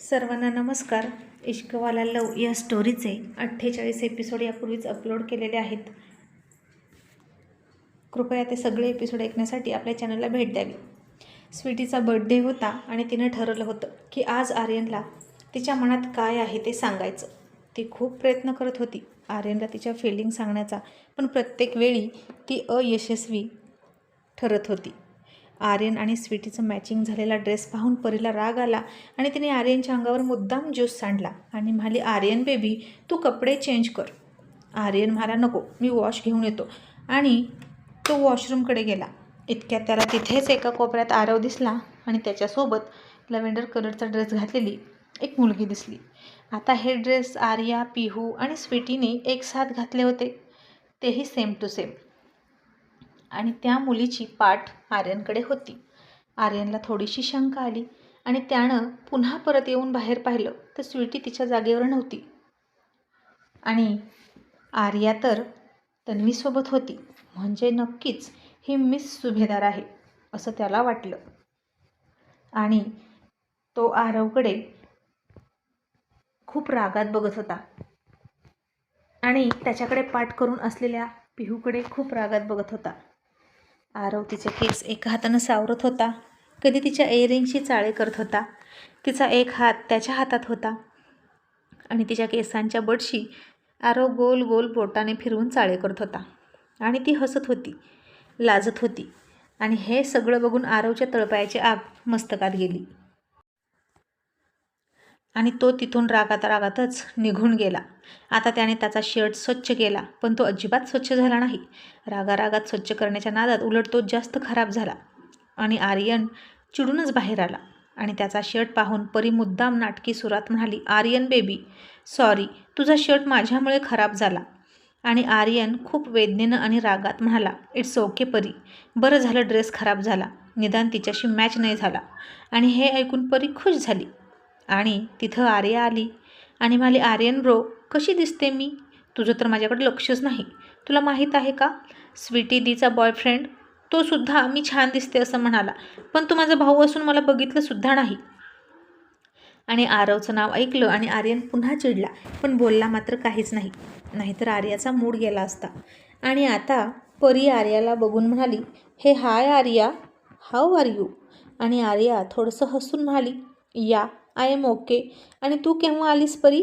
सर्वांना नमस्कार. इश्कवाला लव या स्टोरीचे 48 एपिसोड यापूर्वीच अपलोड केलेले आहेत. कृपया ते सगळे एपिसोड ऐकण्यासाठी आपल्या चॅनलला भेट द्यावी. स्वीटीचा बर्थडे होता आणि तिनं ठरवलं होतं की आज आर्यनला तिच्या मनात काय आहे ते सांगायचं. ती खूप प्रयत्न करत होती आर्यनला तिच्या फिलिंग सांगण्याचा, पण प्रत्येक वेळी ती अयशस्वी ठरत होती. आर्यन आणि स्वीटीचं मॅचिंग झालेला ड्रेस पाहून परीला राग आला आणि तिने आर्यनच्या अंगावर मुद्दाम ज्यूस सांडला आणि म्हणाली, आर्यन बेबी तू कपडे चेंज कर. आर्यन म्हणाला, नको मी वॉश घेऊन येतो, आणि तो वॉशरूमकडे गेला. इतक्यात त्याला तिथेच एका कोपऱ्यात आरव दिसला आणि त्याच्यासोबत लव्हेंडर कलरचा ड्रेस घातलेली एक मुलगी दिसली. आता हे ड्रेस आर्या, पिहू आणि स्वीटीने एक साथ घातले होते, तेही सेम टू सेम. आणि त्या मुलीची पाठ आर्यनकडे होती. आर्यनला थोडीशी शंका आली आणि त्यानं पुन्हा परत येऊन बाहेर पाहिलं तर स्वीटी तिच्या जागेवर नव्हती आणि आर्या तर तन्वीसोबत होती. म्हणजे नक्कीच ही मिस सुभेदार आहे असं त्याला वाटलं आणि तो आरवकडे खूप रागात बघत होता आणि त्याच्याकडे पाठ करून असलेल्या पिहूकडे खूप रागात बघत होता. आरव तिचे केस एका हातानं सावरत होता, कधी तिच्या इयरिंगशी चाळे करत होता. तिचा एक हात त्याच्या हातात होता आणि तिच्या केसांच्या बडशी आरव गोल गोल बोटाने फिरवून चाळे करत होता आणि ती हसत होती, लाजत होती. आणि हे सगळं बघून आरवच्या तळपायाची आग मस्तकात गेली आणि तो तिथून रागातच निघून गेला. आता त्याने त्याचा शर्ट स्वच्छ केला, पण तो अजिबात स्वच्छ झाला नाही. रागात स्वच्छ करण्याच्या नादात उलट तो जास्त खराब झाला आणि आर्यन चिडूनच बाहेर आला आणि त्याचा शर्ट पाहून परी मुद्दाम नाटकी सुरात म्हणाली, आर्यन बेबी सॉरी, तुझा शर्ट माझ्यामुळे खराब झाला. आणि आर्यन खूप वेदनेनं आणि रागात म्हणाला, इट्स ओके परी, बरं झालं ड्रेस खराब झाला, निदान तिच्याशी मॅच नाही झाला. आणि हे ऐकून परी खुश झाली आणि तिथं आर्या आली आणि म्हणाली, आर्यन ब्रो कशी दिसते मी? तुझं तर माझ्याकडे लक्षच नाही. तुला माहीत आहे का, स्वीटी दीचा बॉयफ्रेंड तो सुद्धा मी छान दिसते असं म्हणाला, पण तू माझा भाऊ असून मला बघितलं सुद्धा नाही. आणि आरवचं नाव ऐकलं आणि आर्यन पुन्हा चिडला, पण बोलला मात्र काहीच नाही, नाहीतर आर्याचा मूड गेला असता. आणि आता परी आर्याला बघून म्हणाली, हे हाय आर्या, हाऊ आर यू? आणि आर्या थोडंसं हसून म्हणाली, या आय एम ओके. आणि तू केव्हा आलीस परी?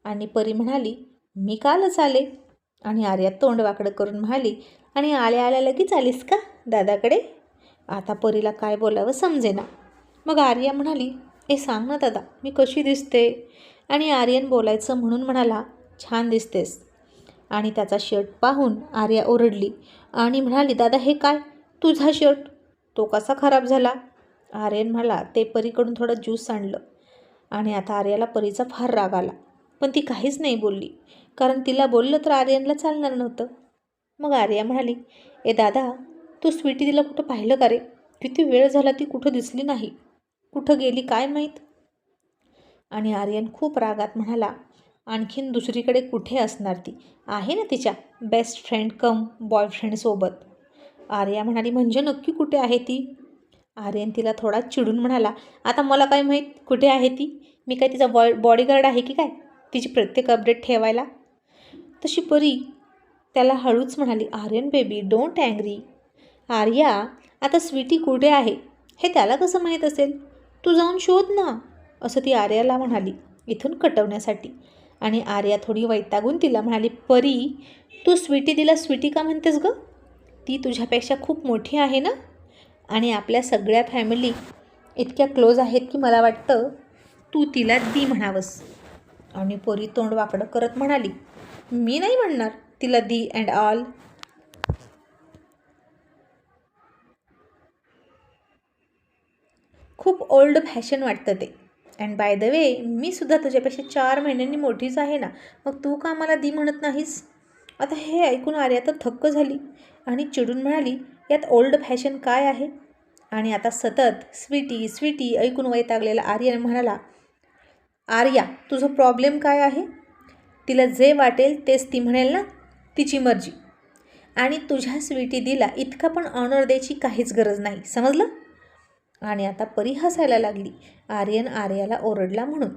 आणि परी म्हणाली, मी कालच आले. आणि आर्या तोंड वाकडं करून म्हणाली, आणि आल्या लगेच आलीस का दादाकडे? आता परीला काय बोलावं समजेना. मग आर्या म्हणाली, सांग ना दादा, मी कशी दिसते? आणि आर्यन बोलायचं म्हणून म्हणाला, छान दिसतेस. आणि त्याचा शर्ट पाहून आर्या ओरडली आणि म्हणाली, दादा हे काय, तुझा शर्ट तो कसा खराब झाला? आर्यन म्हणाला, ते परीकडून थोडं ज्यूस सांडलं. आणि आता आर्याला परीचा फार राग आला, पण ती काहीच नाही बोलली, कारण तिला बोललं तर आर्यनला चालणार नव्हतं. मग आर्या म्हणाली, दादा तू स्वीटी तिला कुठं पाहिलं का रे? किती वेळ झाला ती कुठं दिसली नाही, कुठं गेली काय माहीत? आणि आर्यन खूप रागात म्हणाला, आणखीन दुसरीकडे कुठे असणार, ती आहे ना तिच्या बेस्ट फ्रेंड कम बॉयफ्रेंडसोबत. आर्या म्हणाली, म्हणजे नक्की कुठे आहे ती? आर्यन तिला थोडा चिडून म्हणाला, आता मला काय माहीत कुठे आहे ती? मी काय तिचा बॉडीगार्ड आहे की काय, तिची प्रत्येक अपडेट ठेवायला? तशी परी त्याला हळूच म्हणाली, Aryan baby don't angry. Arya आता स्वीटी कुठे आहे हे त्याला कसं माहीत असेल? तू जाऊन शोध ना, असं ती आर्याला म्हणाली इथून कटवण्यासाठी. आणि आर्या थोडी वैतागून तिला म्हणाली, परी तू स्वीटी दिला स्वीटी का म्हणतेस गं? ती तुझ्यापेक्षा खूप मोठी आहे ना, आणि आपल्या सगळ्या फॅमिली इतक्या क्लोज आहेत की मला वाटतं तू तिला दी म्हणावंस. आणि परी तोंड वाकडं करत म्हणाली, मी नाही म्हणणार तिला दी अँड ऑल. खूप ओल्ड फॅशन वाटतं ते. अँड बाय द वे मी सुद्धा तुझ्यापेक्षा 4 महिन्यांनी मोठीच आहे ना, मग तू का मला दी म्हणत नाहीस? आता हे ऐकून आर्या तर थक्क झाली आणि चिडून म्हणाली, यात ओल्ड फॅशन काय आहे? आणि आता सतत स्वीटी स्वीटी ऐकून वैतागलेला आर्यन म्हणाला, आर्या तुझं प्रॉब्लेम काय आहे? तिला जे वाटेल तेच ती म्हणेल ना, तिची मर्जी. आणि तुझ्या स्वीटी दीला इतका पण ऑनर द्यायची काहीच गरज नाही, समजलं? आणि आता परी हसायला लागली. आर्यन आर्याला ओरडला म्हणून.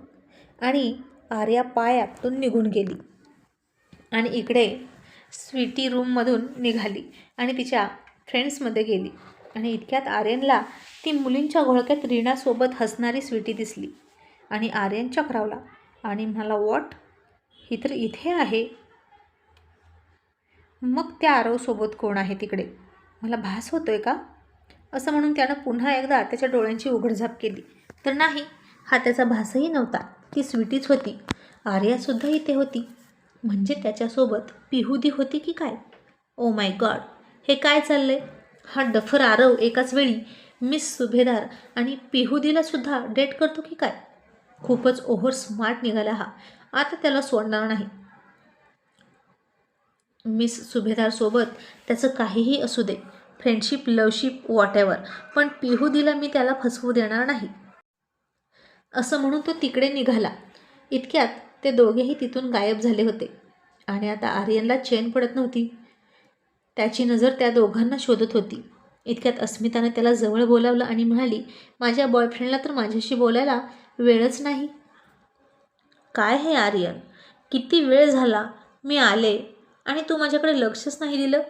आणि आर्या पाय आपटून निघून गेली. आणि इकडे स्वीटी रूममधून निघाली आणि तिच्या फ्रेंड्समध्ये गेली. आणि इतक्यात आर्यनला ती मुलींच्या घोळक्यात रीनासोबत हसणारी स्वीटी दिसली. आणि आर्यन चक्रावला आणि म्हणाला, वॉट, ही तर इथे आहे. मग त्या आरवसोबत कोण आहे तिकडे? मला भास होतोय का? असं म्हणून त्यानं पुन्हा एकदा त्याच्या डोळ्यांची उघडझाप केली. तर नाही, हा त्याचा भासही नव्हता. ती स्वीटीच होती. आर्यासुद्धा इथे होती. म्हणजे त्याच्यासोबत पिहुदी होती की काय? ओ माय गॉड, हे काय चाललंय? हा डफर आरव एकाच वेळी मिस सुभेदार आणि पिहुदीलासुद्धा डेट करतो की काय? खूपच ओव्हर स्मार्ट निघाला हा. आता त्याला सोडणार नाही. मिस सुभेदारसोबत त्याचं काहीही असू दे, फ्रेंडशिप, लवशिप, वॉटेवर, पण पिहुदीला मी त्याला फसवू देणार नाही. असं म्हणून तो तिकडे निघाला. इतक्यात ते दोघेही तिथून गायब झाले होते. आणि आता आर्यनला चैन पडत नव्हती. त्याची नजर त्या दोघांना शोधत होती. इतक्यात अस्मिताने त्याला जवळ बोलावलं आणि म्हणाली, माझ्या बॉयफ्रेंडला तर माझ्याशी बोलायला वेळच नाही. काय हे आर्यन, किती वेळ झाला मी आले आणि तू माझ्याकडे लक्षच नाही दिलं.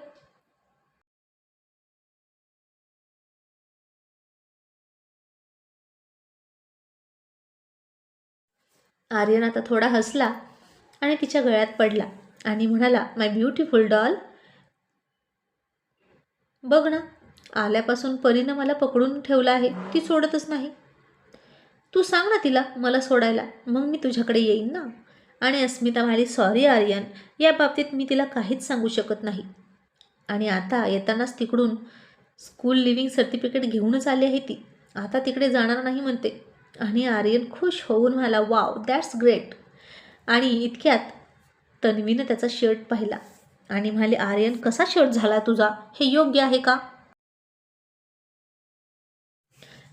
आर्यन आता थोडा हसला आणि तिच्या गळ्यात पडला आणि म्हणाला, माय ब्युटिफुल डॉल, बघ ना, आल्यापासून परीनं मला पकडून ठेवलं आहे. ती सोडतच नाही. तू सांग ना तिला मला सोडायला, मग मी तुझ्याकडे येईन ना. आणि अस्मिता म्हणाली, सॉरी आर्यन, या बाबतीत मी तिला काहीच सांगू शकत नाही. आणि आता येतानाच तिकडून स्कूल लिव्हिंग सर्टिफिकेट घेऊनच आली आहे ती. आता तिकडे जाणार नाही म्हणते. आणि आर्यन खुश होऊन म्हणाला, वाव, दॅट्स ग्रेट. आणि इतक्यात तन्वीनं त्याचा शर्ट पाहिला आणि म्हणाले, आर्यन, कसा शर्ट झाला तुझा? हे योग्य आहे का?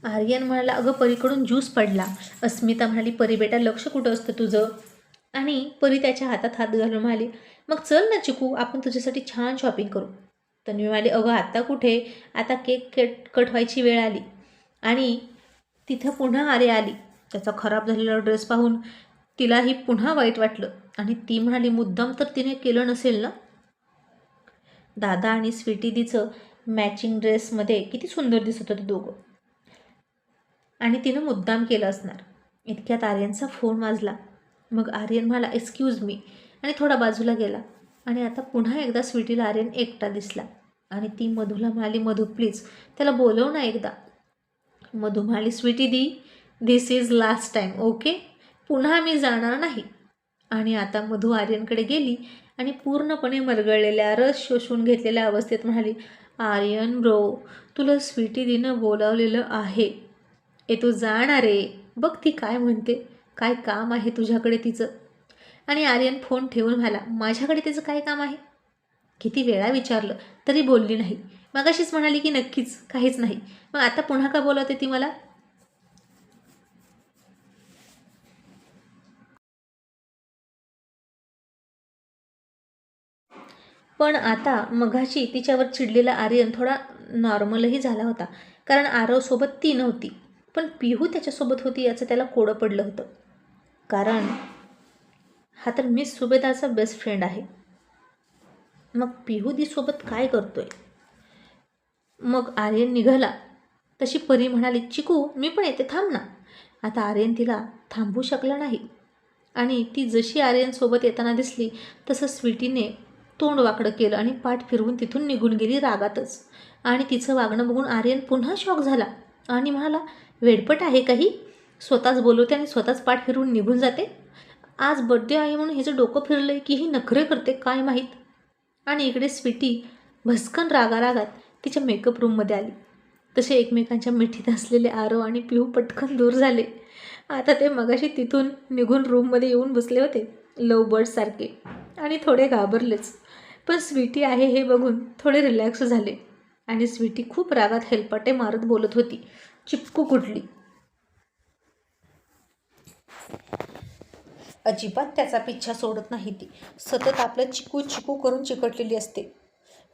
आर्यन म्हणाला, अगं परीकडून ज्यूस पडला. अस्मिता म्हणाली, परी बेटा, लक्ष कुठं असतं तुझं? आणि परी त्याच्या हातात हात घालून म्हणाली, मग चल ना चिकू, आपण तुझ्यासाठी छान शॉपिंग करू. तन्वी म्हणाली, अगं आत्ता कुठे, आता केक कट व्हायची वेळ आली. आणि तिथं पुन्हा आर्या आली. त्याचा खराब झालेला ड्रेस पाहून तिलाही पुन्हा वाईट वाटलं. आणि ती म्हणाली, मुद्दाम तर तिने केलं नसेल ना? दादा आणि स्वीटीदीचं मॅचिंग ड्रेसमध्ये किती सुंदर दिसत होते दोघं. आणि तिनं मुद्दाम केलं असणार. इतक्यात आर्यनचा फोन वाजला. मग आर्यन म्हणाला, एक्सक्यूज मी, आणि थोडा बाजूला गेला. आणि आता पुन्हा एकदा स्वीटीला आर्यन एकटा दिसला. आणि ती मधूला म्हणाली, मधू प्लीज, त्याला बोलव ना एकदा. मधू म्हणाली, स्वीटी दी, this is last time, okay, पुन्हा मी जाणार नाही. आणि आता मधू आर्यनकडे गेली आणि पूर्णपणे मरगळलेल्या, रस शोषून घेतलेल्या अवस्थेत म्हणाली, आर्यन ब्रो, तुला स्वीटी दीनं बोलावलेलं आहे. तू जाणार रे, बघ ती काय म्हणते, काय काम आहे तुझ्याकडे तिचं. आणि आर्यन फोन ठेवून म्हणाला, माझ्याकडे तिचं काय काम आहे? किती वेळा विचारलं तरी बोलली नाही. मगाशीच म्हणाली की नक्कीच काहीच नाही. मग आता पुन्हा का बोलवते ती मला? पण आता मघाशी तिच्यावर चिडलेला आर्यन थोडा नॉर्मलही झाला होता. कारण आरवसोबत ती नव्हती, पण पिहू त्याच्यासोबत होती याचं त्याला कोडं पडलं होतं. कारण हा तर मिस सुभेदारचा बेस्ट फ्रेंड आहे. मग पिहूदीसोबत काय करतोय? मग आर्यन निघाला. तशी परी म्हणाली, चिकू मी पण येते, थांब ना. आता आर्यन तिला थांबवू शकला नाही. आणि ती जशी आर्यनसोबत येताना दिसली तसं स्वीटीने तोंड वाकडं केलं आणि पाठ फिरवून तिथून निघून गेली रागातच. आणि तिचं वागणं बघून आर्यन पुन्हा शॉक झाला आणि म्हणाला, वेडपट आहे काही, स्वतःच बोलवते आणि स्वतःच पाठ फिरवून निघून जाते. आज बड्डे आहे म्हणून हिचं डोकं फिरलं की ही नखरे करते काय माहीत. आणि इकडे स्वीटी भस्कन रागारागात तिच्या मेकअप रूममध्ये आली. तसे एकमेकांच्या मिठीत असलेले आरव आणि पिहू पटकन दूर झाले. आता ते मगाशी तिथून निघून रूममध्ये येऊन बसले होते लव बर्डसारखे आणि थोडे घाबरलेच. पण स्वीटी आहे हे बघून थोडे रिलॅक्स झाले. आणि स्वीटी खूप रागात हेलपाटे मारत बोलत होती, चिपकू कुठली, अजिबात त्याचा पिच्छा सोडत नाही ती. सतत आपलं चिकू चिकू करून चिकटलेली असते.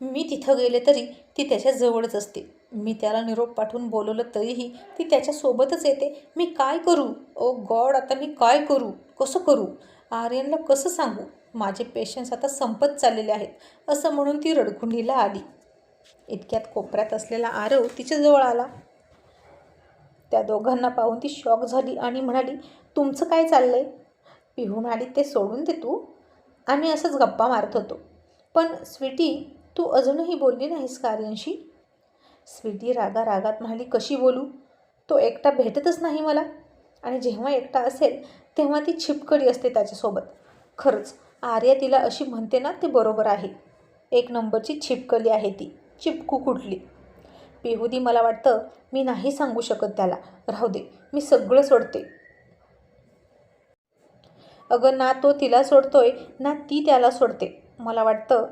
मी तिथं गेले तरी ती त्याच्या जवळच असते. मी त्याला निरोप पाठवून बोलवलं तरीही ती त्याच्यासोबतच येते. मी काय करू? ओ गॉड, आता मी काय करू? कसं करू? आर्यनला कसं सांगू? माझे पेशन्स आता संपत चाललेले आहेत असं म्हणून ती रडकुंडीला आली. इतक्यात कोपऱ्यात असलेला आरव तिच्याजवळ आला. त्या दोघांना पाहून ती शॉक झाली आणि म्हणाली, तुमचं काय चाललंय? पिहू म्हणाली, ते सोडून दे तू. आम्ही असंच गप्पा मारत होतो. पण स्वीटी, तू अजूनही बोलली नाहीस का आर्यनशी? स्वीटी रागारागात म्हणाली, कशी बोलू? तो एकटा भेटतच नाही मला. आणि जेव्हा एकटा असेल तेव्हा ती छिपकली असते त्याच्यासोबत. खरंच आर्या तिला अशी म्हणते ना, ते बरोबर आहे. एक नंबरची छिपकली आहे ती. चिपकू कुठली. पिहुदी, मला वाटतं मी नाही सांगू शकत त्याला. राहू दे, मी सगळं सोडते. अगं, ना तो तिला सोडतोय ना ती त्याला सोडते. मला वाटतं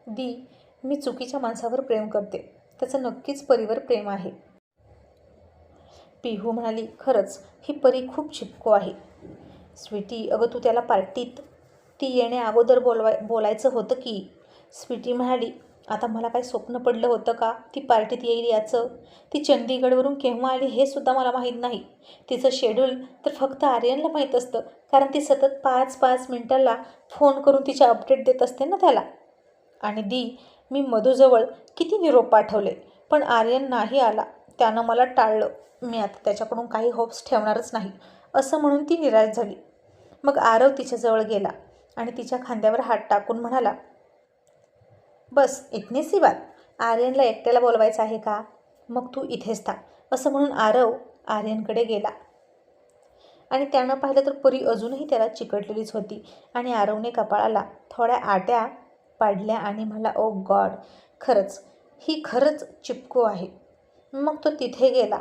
दी, मी चुकीच्या माणसावर प्रेम करते. त्याचं नक्कीच परीवर प्रेम आहे. पिहू म्हणाली, खरंच ही परी खूप चिपको आहे. स्वीटी, अगं तू त्याला पार्टीत ती येण्या अगोदर बोलायचं होतं की. स्वीटी म्हणाली, आता मला काय स्वप्न पडलं होतं का ती पार्टीत येईल याचं? ती चंदीगडवरून केव्हा आली हे सुद्धा मला माहीत नाही. तिचं शेड्यूल तर फक्त आर्यनला माहीत असतं, कारण ती सतत 5-5 मिनिटाला फोन करून तिचे अपडेट देत असते ना त्याला. आणि दी, मी मधूजवळ किती निरोप पाठवले पण आर्यन नाही आला. त्यानं मला टाळलं. मी आता त्याच्याकडून काही होप्स ठेवणारच नाही असं म्हणून ती निराश झाली. मग आरव तिच्याजवळ गेला आणि तिच्या खांद्यावर हात टाकून म्हणाला, बस इतनी सी बात. आर्यनला एकट्याला बोलवायचं आहे का? मग तू इथेच थांब असं म्हणून आरव आर्यनकडे गेला. आणि त्यानं पाहिलं तर परी अजूनही त्याला चिकटलेलीच होती. आणि आरवने कपाळाला थोड्या आट्या पाडल्या आणि म्हणाला, ओ गॉड, ही खरंच चिपको आहे. मग तो तिथे गेला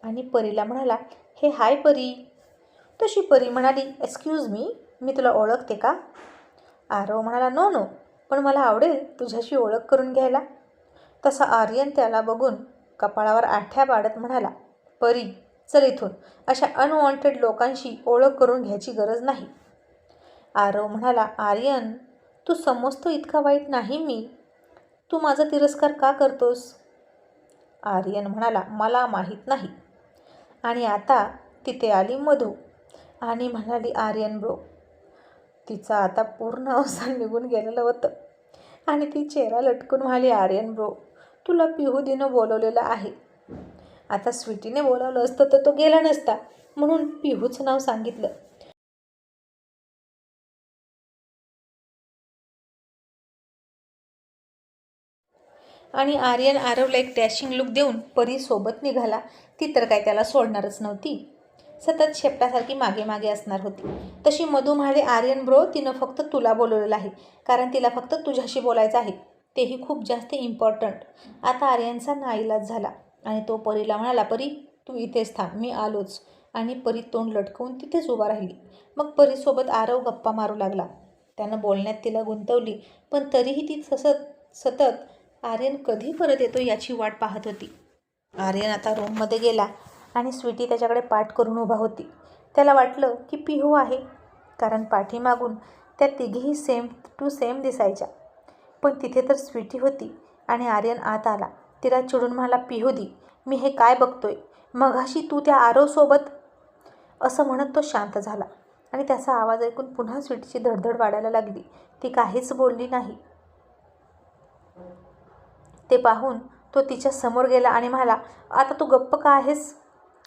आणि परीला म्हणाला, हे हाय परी. तशी परी म्हणाली, एक्सक्यूज मी, मी तुला ओळखते का? आरव म्हणाला, नो नो, पण मला आवडेल तुझ्याशी ओळख करून घ्यायला. तसा आर्यन त्याला बघून कपाळावर आठ्या पाडत म्हणाला, परी, चल इथून. अशा अनवॉन्टेड लोकांशी ओळख करून घ्यायची गरज नाही. आरव म्हणाला, आर्यन, तू समजतो इतका वाईट नाही मी. तू माझा तिरस्कार का करतोस? आर्यन म्हणाला, मला माहीत नाही. आणि आता तिथे आली मधू आणि म्हणाली, आर्यन ब्रो. तिचा आता पूर्ण अवसान निघून गेलेलं होतं आणि ती चेहरा लटकून म्हणाली, आर्यन ब्रो, तुला पिहुदीनं बोलवलेलं आहे. आता स्वीटीने बोलावलं असतं तर तो गेला नसता, म्हणून पिहूचं नाव सांगितलं. आणि आर्यन आरवला एक डॅशिंग लुक देऊन परीसोबत निघाला. ती तर काय त्याला सोडणारच नव्हती. सतत शेपटासारखी मागे मागे असणार होती. तशी मधू म्हणाली, आर्यन ब्रो, तिनं फक्त तुला बोलवलेलं आहे, कारण तिला फक्त तुझ्याशी बोलायचं आहे, तेही खूप जास्त इम्पॉर्टंट. आता आर्यनचा नाईलाज झाला आणि तो परीला म्हणाला, परी, तू इथेच थांब, मी आलोच. आणि परी तोंड लटकवून तिथेच उभा राहिली. मग परीसोबत आरव गप्पा मारू लागला. त्यानं बोलण्यात तिला गुंतवली, पण तरीही ती सतत आर्यन कधी परत येतो याची वाट पाहत होती. आर्यन आता रूममध्ये गेला आणि स्वीटी त्याच्याकडे पाठ करून उभा होती. त्याला वाटलं की पिहू आहे, कारण पाठीमागून त्या तिघीही सेम टू सेम दिसायच्या. पण तिथे तर स्वीटी होती. आणि आर्यन आत आला. तिला चिडून म्हणाला, पिहुदी, मी हे काय बघतोय? मघाशी तू त्या आरवसोबत. असं म्हणत तो शांत झाला. आणि त्याचा आवाज ऐकून पुन्हा स्वीटीची धडधड वाढायला लागली. ती काहीच बोलली नाही. ते पाहून तो तिच्या समोर गेला आणि म्हणाला, आता तू गप्प का आहेस?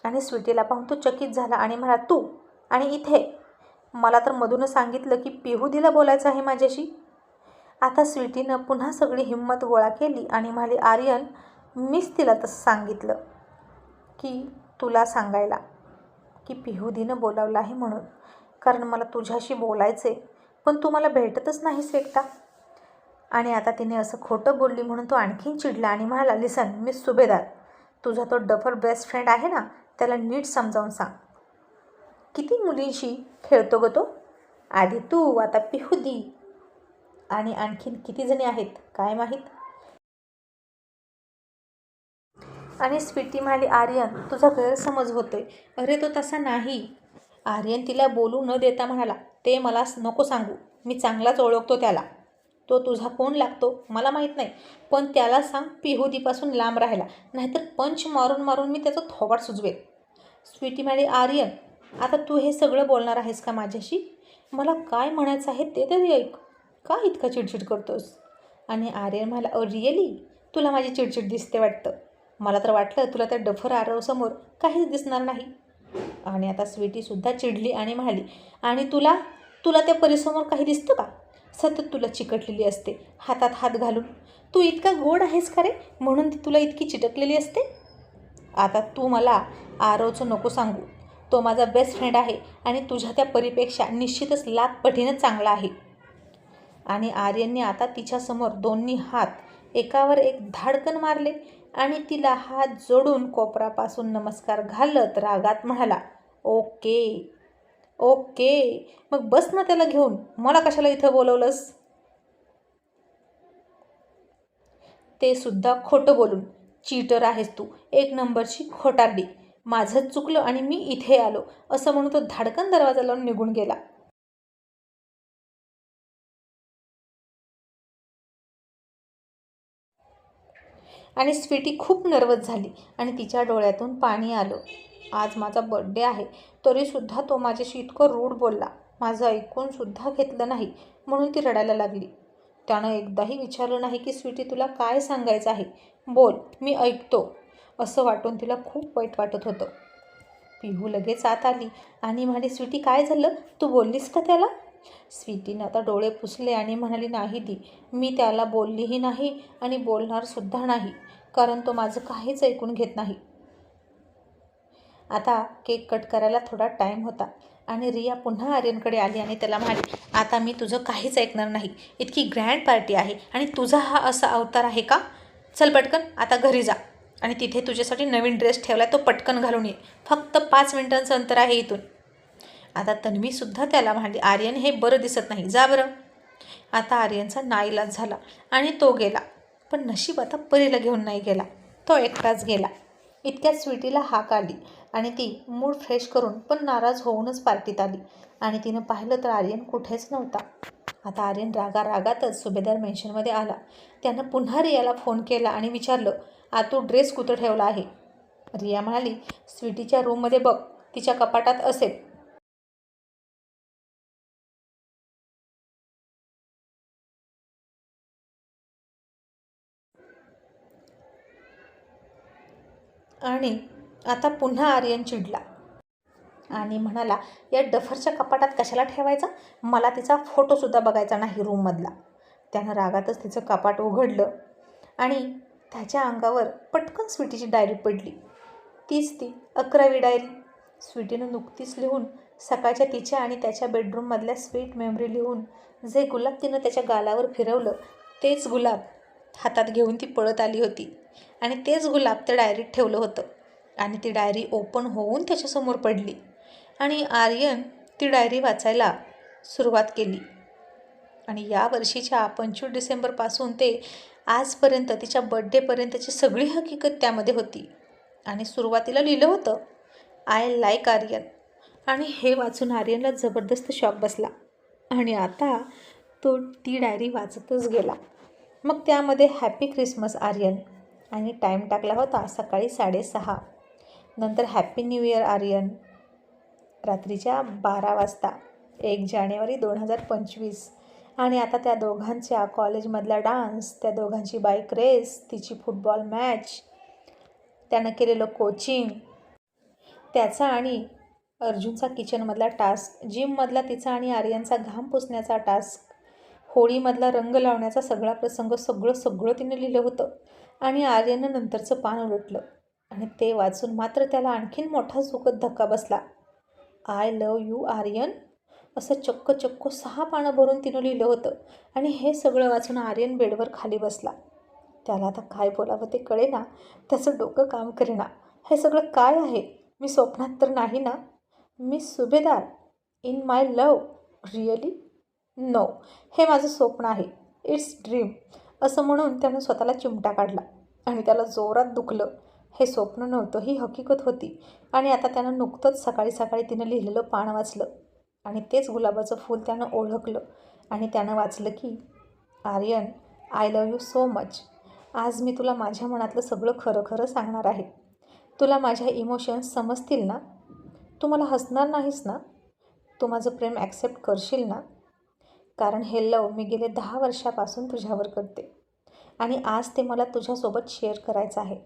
आणि स्वीटीला पाहून तो चकित झाला आणि म्हणाला, तू आणि इथे? मला तर मधून सांगितलं की पिहुदीला बोलायचं आहे माझ्याशी. आता स्वीटीनं पुन्हा सगळी हिंमत गोळा केली आणि म्हणाली, आर्यन, मीच तिला तसं सांगितलं की तुला सांगायला की पिहुदीनं बोलावलं आहे म्हणून, कारण मला तुझ्याशी बोलायचे, पण तू मला भेटतच नाहीस एकटा. आणि आता तिने असं खोटं बोलली म्हणून तो आणखीन चिडला आणि म्हणाला, लिसन मिस सुभेदार, तुझा तो डफर बेस्ट फ्रेंड आहे ना, त्याला नीट समजावून सांग. किती मुलींशी खेळतो ग तो? आधी तू, आता पिहुदी, आणि आणखीन किती जणी आहेत काय माहीत. आणि स्वीटी म्हणाली, आर्यन, तुझा गैरसमज होतोय. अरे तो तसा नाही. आर्यन तिला बोलू न देता म्हणाला, ते मला नको सांगू, मी चांगलाच ओळखतो त्याला. तो तुझा कोण लागतो मला माहीत नाही, पण त्याला सांग पिहुदीपासून लांब राहायला, नाहीतर पंच मारून मारून मी त्याचं थोबाड सुजवेल. स्वीटी म्हणाली, आर्यन, आता तू हे सगळं बोलणार आहेस का माझ्याशी? मला काय म्हणायचं आहे ते तरी ऐक. का इतका चिडचिड करतोस? आणि आर्यन म्हणाला, रिअली तुला माझी चिडचिड दिसते वाटतं. मला तर वाटलं तुला त्या डफर आरवसमोर काहीच दिसणार नाही. आणि आता स्वीटीसुद्धा चिडली आणि म्हणाली, आणि तुला तुला त्या परीसमोर काही दिसतं का? सतत तुला चिकटलेली असते हातात हात घालून. तू इतका गोड आहेस का रे, म्हणून ती तुला इतकी चिटकलेली असते? आता तू मला आरवचं नको सांगू. तो माझा बेस्ट फ्रेंड आहे आणि तुझ्या त्या परीपेक्षा निश्चितच लाख पटीनं चांगला आहे. आणि आर्यनने आता तिच्यासमोर दोन्ही हात एकावर एक धाडकन मारले आणि तिला हात जोडून कोपरापासून नमस्कार घालत रागात म्हणाला, ओके ओके, मग बस ना त्याला घेऊन, मला कशाला इथं बोलवलंस? ते सुद्धा खोटं बोलून. चीटर आहेस तू, एक नंबरची खोटारडी. माझं चुकलं आणि मी इथे आलो असं म्हणून तो धाडकन दरवाजा लावून निघून गेला. आणि स्वीटी खूप नर्वस झाली आणि तिच्या डोळ्यातून पाणी आलं. आज माझा बर्थडे आहे, तरीसुद्धा तो माझ्याशी इतकं रूढ बोलला. माझं ऐकूनसुद्धा घेतलं नाही, म्हणून ती रडायला लागली. त्यानं एकदाही विचारलं नाही की स्वीटी तुला काय सांगायचं आहे, बोल मी ऐकतो. असं वाटून तिला खूप वाईट वाटत होतं. पिहू लगेच आत आली आणि म्हणाली, स्वीटी काय झालं, तू बोललीस का त्याला? स्वीटीनं आता डोळे पुसले आणि म्हणाली, नाही दी, मी त्याला बोललीही नाही आणि बोलणारसुद्धा नाही, कारण तो माझं काहीच ऐकून घेत नाही. आता केक कट करायला थोडा टाईम होता आणि रिया पुन्हा आर्यनकडे आली आणि त्याला म्हणाली, आता मी तुझं काहीच ऐकणार नाही. इतकी ग्रँड पार्टी आहे आणि तुझा हा असा अवतार आहे का? चल पटकन आता घरी जा आणि तिथे तुझ्यासाठी नवीन ड्रेस ठेवला तो पटकन घालून ये. फक्त 5 मिनिटांचं अंतर आहे इथून. आता तन्वीसुद्धा त्याला म्हणाली, आर्यन हे बरं दिसत नाही, जा बरं. आता आर्यनचा नाईलाज झाला आणि तो गेला. पण नशीब आता परीला घेऊन नाही गेला, तो एकटाच गेला. इतक्यात स्वीटीला हाक आली आणि ती मूड फ्रेश करून पण नाराज होऊनच पार्टीत आली आणि तिनं पाहिलं तर आर्यन कुठेच नव्हता. आता आर्यन रागारागातच सुभेदार मेन्शनमध्ये आला. त्यानं पुन्हा रियाला फोन केला आणि विचारलं, तू ड्रेस कुठं ठेवला आहे? रिया म्हणाली, स्वीटीच्या रूममध्ये बघ, तिच्या कपाटात असेल. आणि आता पुन्हा आर्यन चिडला आणि म्हणाला, या डफरच्या कपाटात कशाला ठेवायचा? मला तिचा फोटोसुद्धा बघायचा नाही रूममधला. त्यानं रागातच तिचं कपाट उघडलं आणि त्याच्या अंगावर पटकन स्वीटीची डायरी पडली. तीच ती 11वी डायरी. स्वीटीनं नुकतीच लिहून सकाळच्या तिच्या आणि त्याच्या बेडरूममधल्या स्वीट मेमरी लिहून जे गुलाब तिनं त्याच्या गालावर फिरवलं, तेच गुलाब हातात घेऊन ती पळत आली होती आणि तेच गुलाब त्या डायरीत ठेवलं होतं. आणि ती डायरी ओपन होऊन त्याच्यासमोर पडली आणि आर्यन ती डायरी वाचायला सुरुवात केली. आणि या वर्षीच्या 25 डिसेंबरपासून ते आजपर्यंत तिच्या बर्थडेपर्यंतची सगळी हकीकत त्यामध्ये होती. आणि सुरुवातीला लिहिलं होतं, आय लाईक आर्यन. आणि हे वाचून आर्यनला जबरदस्त शॉक बसला आणि आता तो ती डायरी वाचतच गेला. मग त्यामध्ये हॅपी ख्रिसमस आर्यन आणि टाईम टाकला होता सकाळी 6:30. नंतर हॅपी न्यू इयर आर्यन रात्रीच्या 12 वाजता, 1 जानेवारी 2025. आणि आता त्या दोघांच्या कॉलेजमधला डान्स, त्या दोघांची बाईक रेस, तिची फुटबॉल मॅच, त्यानं केलेलं कोचिंग, त्याचा आणि अर्जुनचा किचनमधला टास्क, जिममधला तिचा आणि आर्यनचा घाम पुसण्याचा टास्क, होळीमधला रंग लावण्याचा सगळा प्रसंग, सगळं तिने लिहिलं होतं. आणि आर्यननं नंतरचं पान उलटलं आणि ते वाचून मात्र त्याला आणखीन मोठा सुखद धक्का बसला. आय लव यू आर्यन असं चक्क 6 पानं भरून तिनं लिहिलं होतं. आणि हे सगळं वाचून आर्यन बेडवर खाली बसला. त्याला आता काय बोलावं ते कळेना, त्याचं डोकं काम करेना. हे सगळं काय आहे? मी स्वप्नात तर नाही ना? Miss Subhedar in my love, really? No, हे माझं स्वप्न आहे, इट्स ड्रीम असं म्हणून त्यानं स्वतःला चिमटा काढला आणि त्याला जोरात दुखलं. हे स्वप्न नव्हतं, ही हकीकत होती. आणि आता त्यानं नुकतंच सकाळी तिनं लिहिलेलं पान वाचलं आणि तेच गुलाबाचं फूल त्यानं ओळखलं. आणि त्यानं वाचलं की Aryan, I love you so much. आज मी तुला माझ्या मनातलं सगळं खरं खरं सांगणार आहे. तुला माझ्या इमोशन्स समजतील ना? तू मला हसणार नाहीस ना? तू माझं प्रेम ॲक्सेप्ट करशील ना? कारण हे लव मी गेले 10 वर्षापासून तुझ्यावर करते आणि आज ते मला तुझ्यासोबत शेअर करायचं आहे.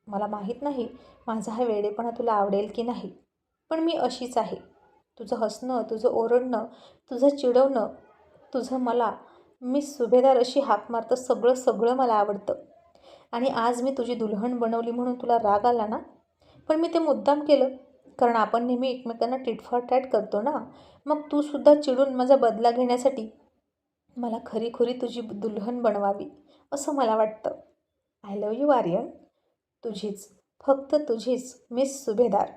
मला माहीत नाही माझा हा वेडेपणा तुला आवडेल की नाही, पण मी अशीच आहे. तुझं हसणं, तुझं ओरडणं, तुझं चिडवणं, तुझं मला मिस सुभेदार अशी हाक मारतं सगळं सगळं मला आवडतं. आणि आज मी तुझी दुल्हन बनवली म्हणून तुला राग आला ना? पण मी ते मुद्दाम केलं, कारण आपण नेहमी एकमेकांना टिट फॉर टॅट करतो ना. मग तूसुद्धा चिडून माझा बदला घेण्यासाठी मला खरीखुरी तुझी दुल्हन बनवावी असं मला वाटतं. I love you Aryan. तुझीच, फक्त तुझीच मिस सुभेदार.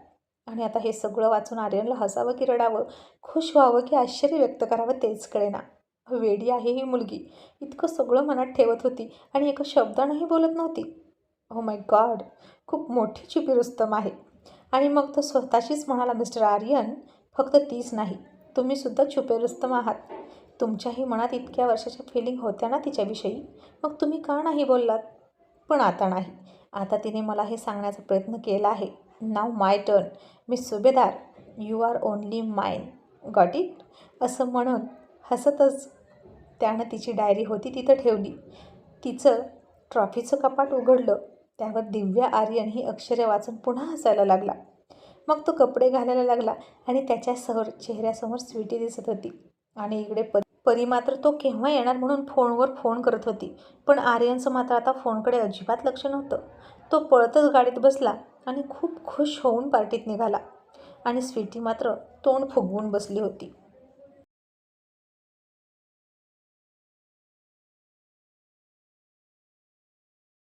आणि आता हे सगळं वाचून आर्यनला हसावं की रडावं, खुश व्हावं की आश्चर्य व्यक्त करावं तेच कळेना. वेडी आहे ही मुलगी. इतकं सगळं मनात ठेवत होती आणि एका शब्दानंही बोलत नव्हती. ओ माय गॉड, खूप मोठी चिपी रुस्तम आहे. आणि मग तो स्वतःशीच म्हणाला, मिस्टर आर्यन, फक्त तीच नाही, तुम्हीसुद्धा छुपे रुस्तम आहात. तुमच्याही मनात इतक्या वर्षाच्या फिलिंग होत्या ना तिच्याविषयी, मग तुम्ही का नाही बोललात? पण आता नाही. आता तिने मला हे सांगण्याचा प्रयत्न केला आहे. Now my turn. Miss Subhedar, you are only mine. Got it? असं म्हणून हसतच त्यानं तिची डायरी होती तिथं ठेवली. तिचं ट्रॉफीचं कपाट उघडलं. त्यावर दिव्या आर्यन ही अक्षरे वाचून पुन्हा हसायला लागला. मग तो कपडे घालायला लागला आणि त्याच्या चेहऱ्यासमोर स्वीटी दिसत होती. आणि इकडे परी मात्र तो केव्हा येणार म्हणून फोनवर फोन करत होती. पण आर्यनचं मात्र आता फोनकडे अजिबात लक्ष नव्हतं. तो पळतच गाडीत बसला आणि खूप खुश होऊन पार्टीत निघाला. आणि स्वीटी मात्र तोंड फुगवून बसली होती.